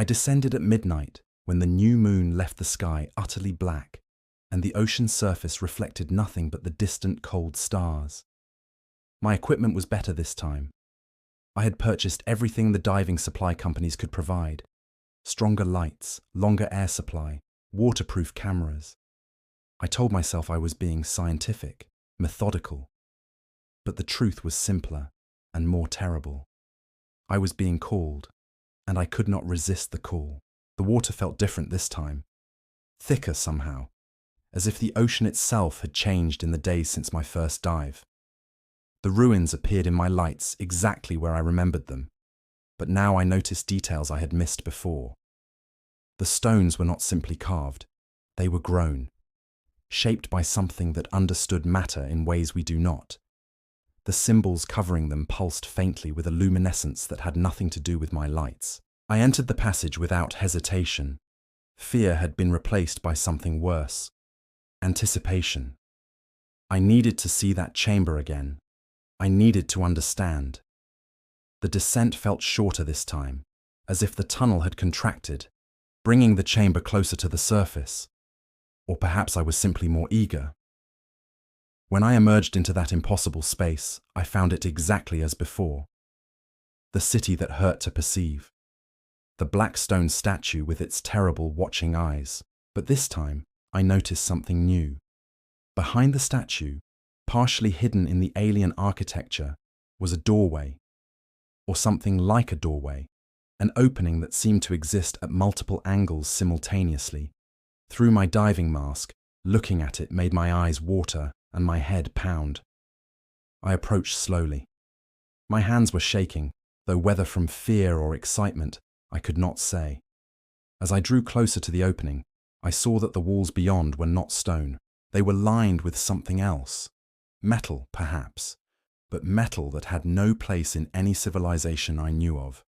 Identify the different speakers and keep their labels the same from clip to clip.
Speaker 1: I descended at midnight when the new moon left the sky utterly black and the ocean's surface reflected nothing but the distant cold stars. My equipment was better this time. I had purchased everything the diving supply companies could provide: stronger lights, longer air supply, waterproof cameras. I told myself I was being scientific, methodical. But the truth was simpler and more terrible. I was being called, and I could not resist the call. The water felt different this time, thicker somehow, as if the ocean itself had changed in the days since my first dive. The ruins appeared in my lights exactly where I remembered them, but now I noticed details I had missed before. The stones were not simply carved, they were grown, shaped by something that understood matter in ways we do not. The symbols covering them pulsed faintly with a luminescence that had nothing to do with my lights. I entered the passage without hesitation. Fear had been replaced by something worse: anticipation. I needed to see that chamber again. I needed to understand. The descent felt shorter this time, as if the tunnel had contracted, bringing the chamber closer to the surface. Or perhaps I was simply more eager. When I emerged into that impossible space, I found it exactly as before. The city that hurt to perceive. The black stone statue with its terrible watching eyes. But this time, I noticed something new. Behind the statue, partially hidden in the alien architecture, was a doorway, or something like a doorway, an opening that seemed to exist at multiple angles simultaneously. Through my diving mask, looking at it made my eyes water and my head pound. I approached slowly. My hands were shaking, though whether from fear or excitement, I could not say. As I drew closer to the opening, I saw that the walls beyond were not stone. They were lined with something else. Metal, perhaps, but metal that had no place in any civilization I knew of.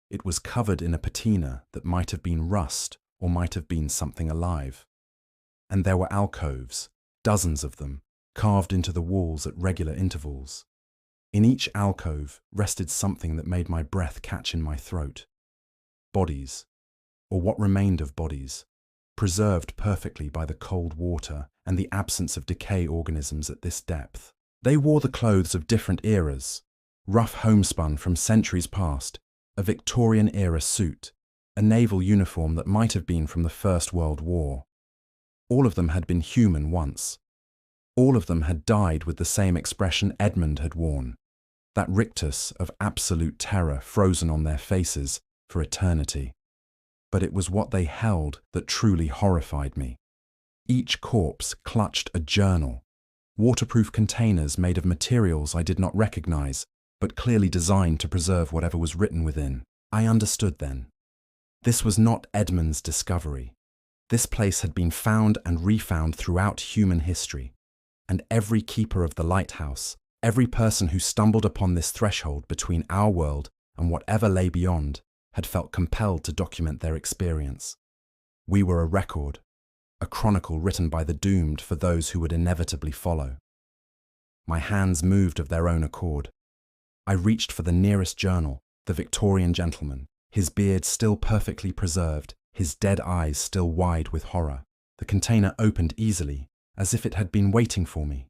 Speaker 1: It was covered in a patina that might have been rust or might have been something alive. And there were alcoves, dozens of them, carved into the walls at regular intervals. In each alcove rested something that made my breath catch in my throat. Bodies, or what remained of bodies, preserved perfectly by the cold water and the absence of decay organisms at this depth. They wore the clothes of different eras: rough homespun from centuries past, a Victorian-era suit, a naval uniform that might have been from the First World War. All of them had been human once. All of them had died with the same expression Edmund had worn, that rictus of absolute terror frozen on their faces for eternity. But it was what they held that truly horrified me. Each corpse clutched a journal, waterproof containers made of materials I did not recognize, but clearly designed to preserve whatever was written within. I understood then. This was not Edmund's discovery. This place had been found and refound throughout human history, and every keeper of the lighthouse, every person who stumbled upon this threshold between our world and whatever lay beyond, had felt compelled to document their experience. We were a record, a chronicle written by the doomed for those who would inevitably follow. My hands moved of their own accord. I reached for the nearest journal, the Victorian gentleman, his beard still perfectly preserved, his dead eyes still wide with horror. The container opened easily, as if it had been waiting for me.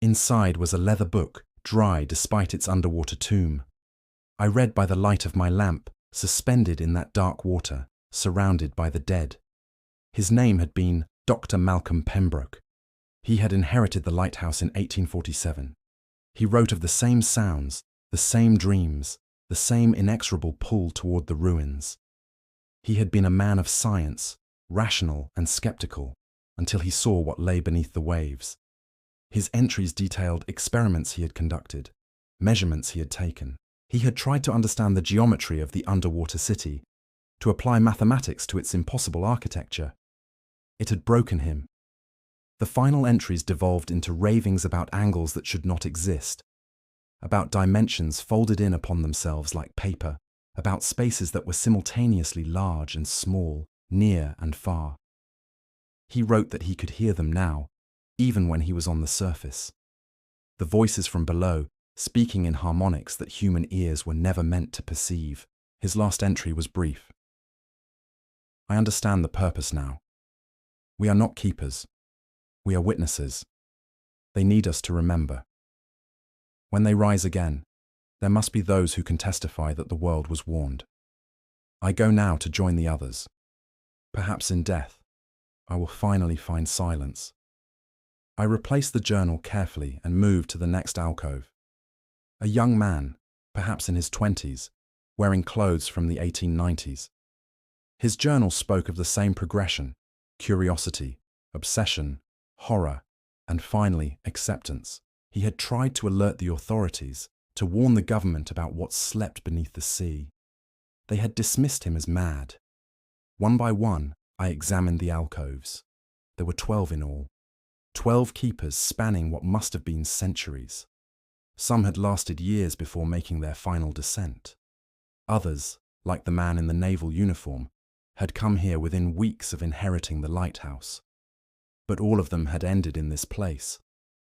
Speaker 1: Inside was a leather book, dry despite its underwater tomb. I read by the light of my lamp, suspended in that dark water, surrounded by the dead. His name had been Dr. Malcolm Pembroke. He had inherited the lighthouse in 1847. He wrote of the same sounds, the same dreams, the same inexorable pull toward the ruins. He had been a man of science, rational and skeptical, until he saw what lay beneath the waves. His entries detailed experiments he had conducted, measurements he had taken. He had tried to understand the geometry of the underwater city, to apply mathematics to its impossible architecture. It had broken him. The final entries devolved into ravings about angles that should not exist, about dimensions folded in upon themselves like paper, about spaces that were simultaneously large and small, near and far. He wrote that he could hear them now, even when he was on the surface. The voices from below, speaking in harmonics that human ears were never meant to perceive. His last entry was brief. I understand the purpose now. We are not keepers. We are witnesses. They need us to remember. When they rise again, there must be those who can testify that the world was warned. I go now to join the others. Perhaps in death, I will finally find silence. I replace the journal carefully and move to the next alcove. A young man, perhaps in his 20s, wearing clothes from the 1890s. His journal spoke of the same progression: curiosity, obsession, horror, and finally, acceptance. He had tried to alert the authorities, to warn the government about what slept beneath the sea. They had dismissed him as mad. One by one, I examined the alcoves. There were 12 in all. 12 keepers spanning what must have been centuries. Some had lasted years before making their final descent. Others, like the man in the naval uniform, had come here within weeks of inheriting the lighthouse. But all of them had ended in this place,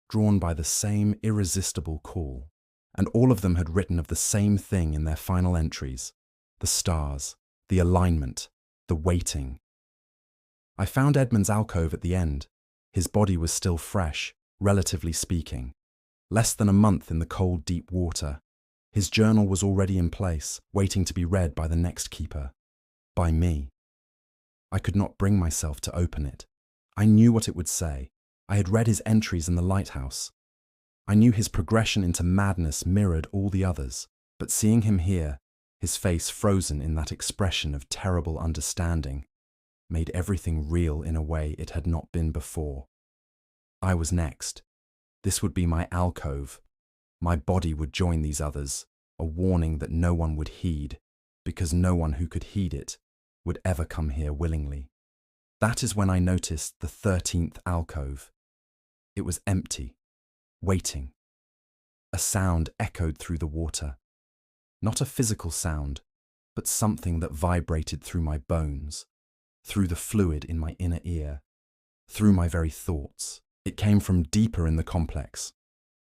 Speaker 1: drawn by the same irresistible call. And all of them had written of the same thing in their final entries: the stars, the alignment, the waiting. I found Edmund's alcove at the end. His body was still fresh, relatively speaking. Less than a month in the cold, deep water. His journal was already in place, waiting to be read by the next keeper. By me. I could not bring myself to open it. I knew what it would say. I had read his entries in the lighthouse. I knew his progression into madness mirrored all the others, but seeing him here, his face frozen in that expression of terrible understanding, made everything real in a way it had not been before. I was next. This would be my alcove. My body would join these others, a warning that no one would heed, because no one who could heed it would ever come here willingly. That is when I noticed the 13th alcove. It was empty, waiting. A sound echoed through the water. Not a physical sound, but something that vibrated through my bones, through the fluid in my inner ear, through my very thoughts. It came from deeper in the complex,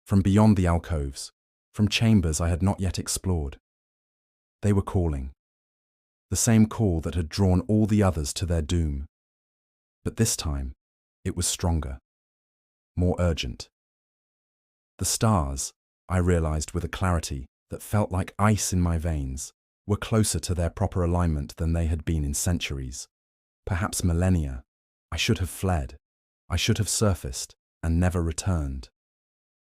Speaker 1: from beyond the alcoves, from chambers I had not yet explored. They were calling. The same call that had drawn all the others to their doom. But this time, it was stronger, more urgent. The stars, I realized with a clarity that felt like ice in my veins, were closer to their proper alignment than they had been in centuries, perhaps millennia. I should have fled. I should have surfaced and never returned.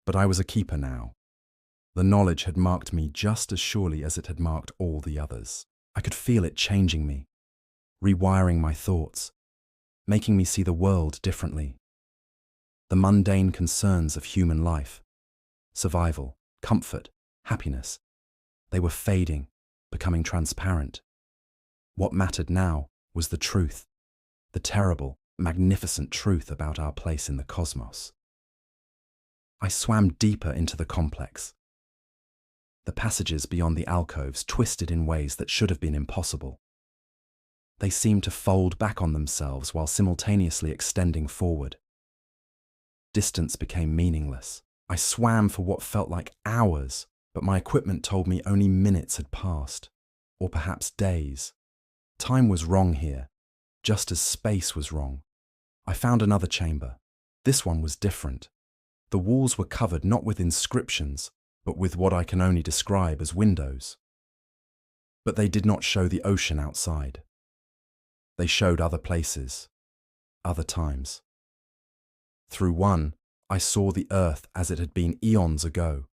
Speaker 1: But I was a keeper now. The knowledge had marked me just as surely as it had marked all the others. I could feel it changing me, rewiring my thoughts, making me see the world differently. The mundane concerns of human life, survival, comfort, happiness, they were fading, becoming transparent. What mattered now was the truth, the terrible, magnificent truth about our place in the cosmos. I swam deeper into the complex. The passages beyond the alcoves twisted in ways that should have been impossible. They seemed to fold back on themselves while simultaneously extending forward. Distance became meaningless. I swam for what felt like hours, but my equipment told me only minutes had passed, or perhaps days. Time was wrong here, just as space was wrong. I found another chamber. This one was different. The walls were covered not with inscriptions, but with what I can only describe as windows. But they did not show the ocean outside. They showed other places, other times. Through one, I saw the earth as it had been eons ago,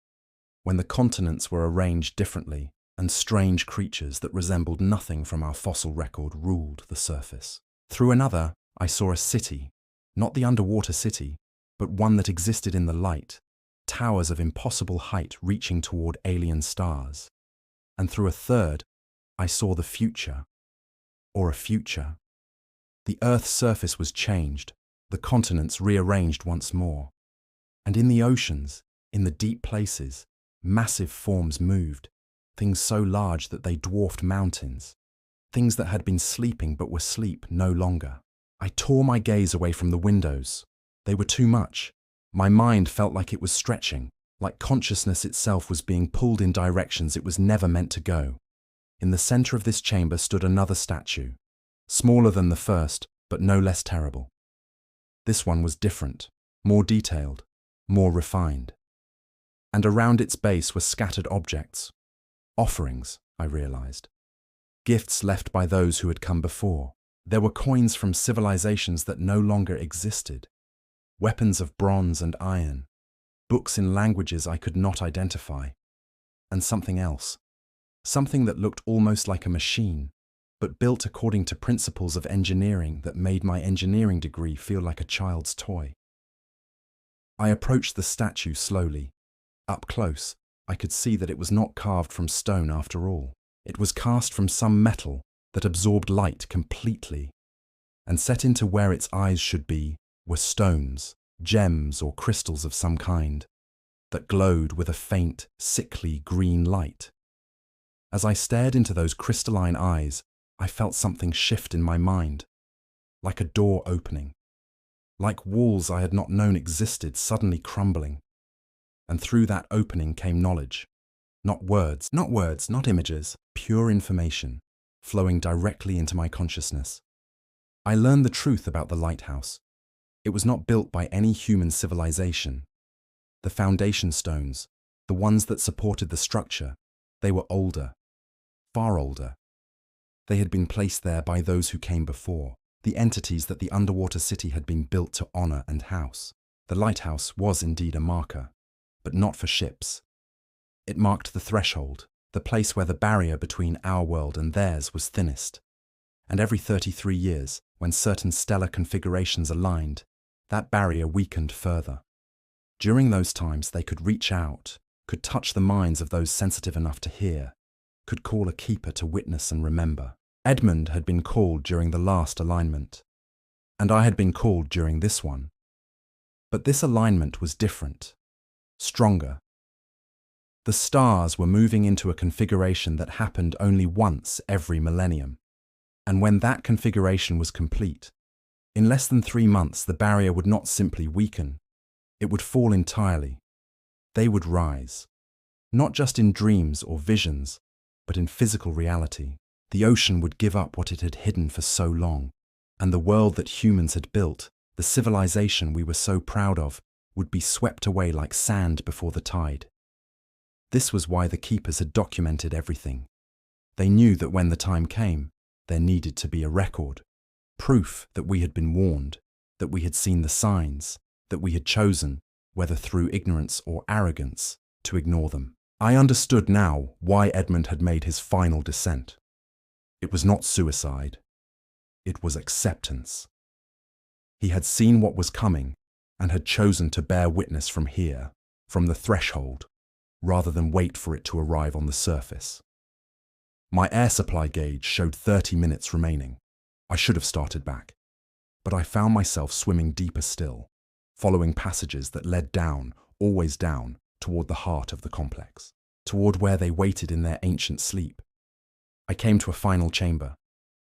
Speaker 1: when the continents were arranged differently and strange creatures that resembled nothing from our fossil record ruled the surface. Through another, I saw a city, not the underwater city, but one that existed in the light, towers of impossible height reaching toward alien stars. And through a third, I saw the future, or a future. The Earth's surface was changed, the continents rearranged once more. And in the oceans, in the deep places, massive forms moved, things so large that they dwarfed mountains, things that had been sleeping but were asleep no longer. I tore my gaze away from the windows. They were too much. My mind felt like it was stretching, like consciousness itself was being pulled in directions it was never meant to go. In the center of this chamber stood another statue, Smaller than the first, but no less terrible. This one was different, more detailed, more refined. And around its base were scattered objects. Offerings, I realized. Gifts left by those who had come before. There were coins from civilizations that no longer existed. Weapons of bronze and iron. Books in languages I could not identify. And something else. Something that looked almost like a machine, but built according to principles of engineering that made my engineering degree feel like a child's toy. I approached the statue slowly. Up close, I could see that it was not carved from stone after all. It was cast from some metal that absorbed light completely, and set into where its eyes should be were stones, gems or crystals of some kind, that glowed with a faint, sickly green light. As I stared into those crystalline eyes, I felt something shift in my mind, like a door opening, like walls I had not known existed suddenly crumbling. And through that opening came knowledge. Not words, not images, pure information, flowing directly into my consciousness. I learned the truth about the lighthouse. It was not built by any human civilization. The foundation stones, the ones that supported the structure, they were older, far older. They had been placed there by those who came before, the entities that the underwater city had been built to honor and house. The lighthouse was indeed a marker, but not for ships. It marked the threshold, the place where the barrier between our world and theirs was thinnest. And every 33 years, when certain stellar configurations aligned, that barrier weakened further. During those times, they could reach out, could touch the minds of those sensitive enough to hear, could call a keeper to witness and remember. Edmund had been called during the last alignment, and I had been called during this one. But this alignment was different, stronger. The stars were moving into a configuration that happened only once every millennium. And when that configuration was complete, in less than 3 months the barrier would not simply weaken, it would fall entirely. They would rise, not just in dreams or visions, but in physical reality. The ocean would give up what it had hidden for so long, and the world that humans had built, the civilization we were so proud of, would be swept away like sand before the tide. This was why the keepers had documented everything. They knew that when the time came, there needed to be a record, proof that we had been warned, that we had seen the signs, that we had chosen, whether through ignorance or arrogance, to ignore them. I understood now why Edmund had made his final descent. It was not suicide. It was acceptance. He had seen what was coming and had chosen to bear witness from here, from the threshold, rather than wait for it to arrive on the surface. My air supply gauge showed 30 minutes remaining. I should have started back, but I found myself swimming deeper still, following passages that led down, always down, toward the heart of the complex, toward where they waited in their ancient sleep. I came to a final chamber,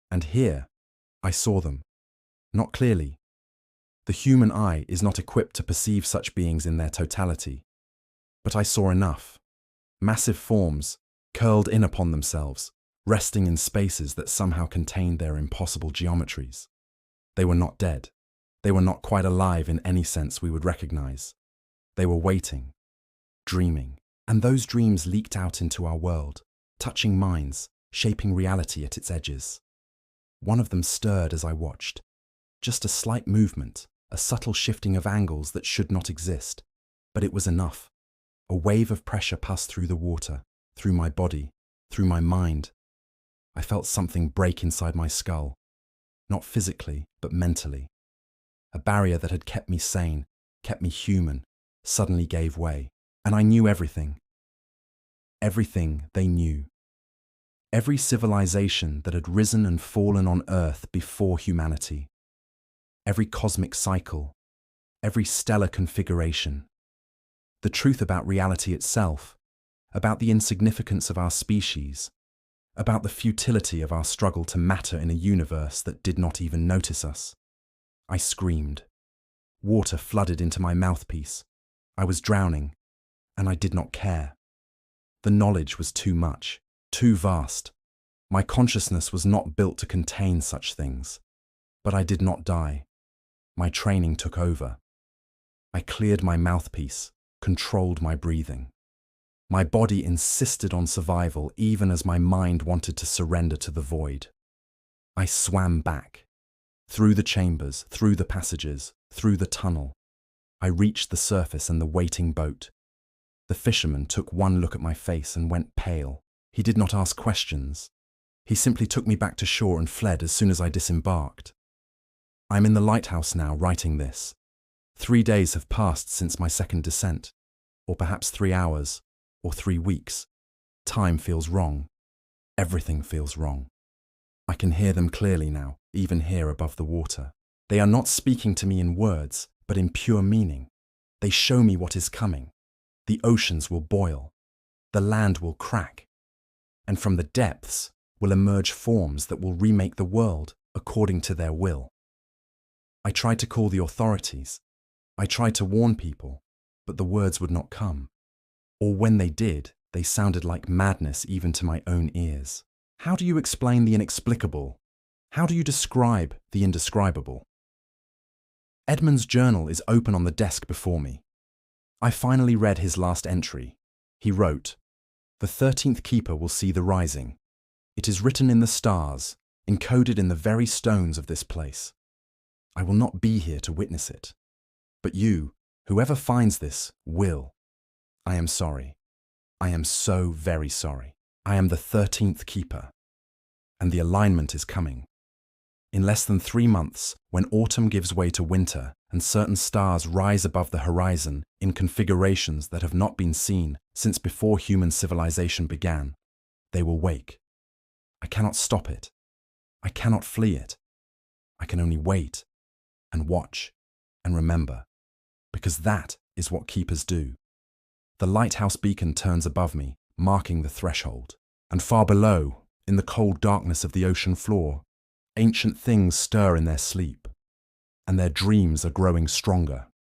Speaker 1: and here I saw them, not clearly. The human eye is not equipped to perceive such beings in their totality, but I saw enough. Massive forms, curled in upon themselves, resting in spaces that somehow contained their impossible geometries. They were not dead. They were not quite alive in any sense we would recognize. They were waiting, dreaming, and those dreams leaked out into our world, touching minds, shaping reality at its edges. One of them stirred as I watched. Just a slight movement, a subtle shifting of angles that should not exist, but it was enough. A wave of pressure passed through the water, through my body, through my mind. I felt something break inside my skull, not physically, but mentally. A barrier that had kept me sane, kept me human, suddenly gave way, and I knew everything. Everything they knew. Every civilization that had risen and fallen on Earth before humanity. Every cosmic cycle, every stellar configuration. The truth about reality itself, about the insignificance of our species, about the futility of our struggle to matter in a universe that did not even notice us. I screamed. Water flooded into my mouthpiece. I was drowning, and I did not care. The knowledge was too much, too vast. My consciousness was not built to contain such things. But I did not die. My training took over. I cleared my mouthpiece, controlled my breathing. My body insisted on survival even as my mind wanted to surrender to the void. I swam back. Through the chambers, through the passages, through the tunnel. I reached the surface and the waiting boat. The fisherman took one look at my face and went pale. He did not ask questions. He simply took me back to shore and fled as soon as I disembarked. I'm in the lighthouse now, writing this. 3 days have passed since my second descent, or perhaps 3 hours, or 3 weeks. Time feels wrong. Everything feels wrong. I can hear them clearly now, even here above the water. They are not speaking to me in words, but in pure meaning. They show me what is coming. The oceans will boil. The land will crack. And from the depths will emerge forms that will remake the world according to their will. I tried to call the authorities. I tried to warn people, but the words would not come. Or when they did, they sounded like madness even to my own ears. How do you explain the inexplicable? How do you describe the indescribable? Edmund's journal is open on the desk before me. I finally read his last entry. He wrote, "The 13th keeper will see the rising. It is written in the stars, encoded in the very stones of this place. I will not be here to witness it. But you, whoever finds this, will. I am sorry. I am so very sorry. I am the 13th keeper. And the alignment is coming. In less than 3 months, when autumn gives way to winter and certain stars rise above the horizon in configurations that have not been seen since before human civilization began, they will wake. I cannot stop it. I cannot flee it. I can only wait and watch and remember, because that is what keepers do. The lighthouse beacon turns above me, marking the threshold. And far below, in the cold darkness of the ocean floor, ancient things stir in their sleep, and their dreams are growing stronger.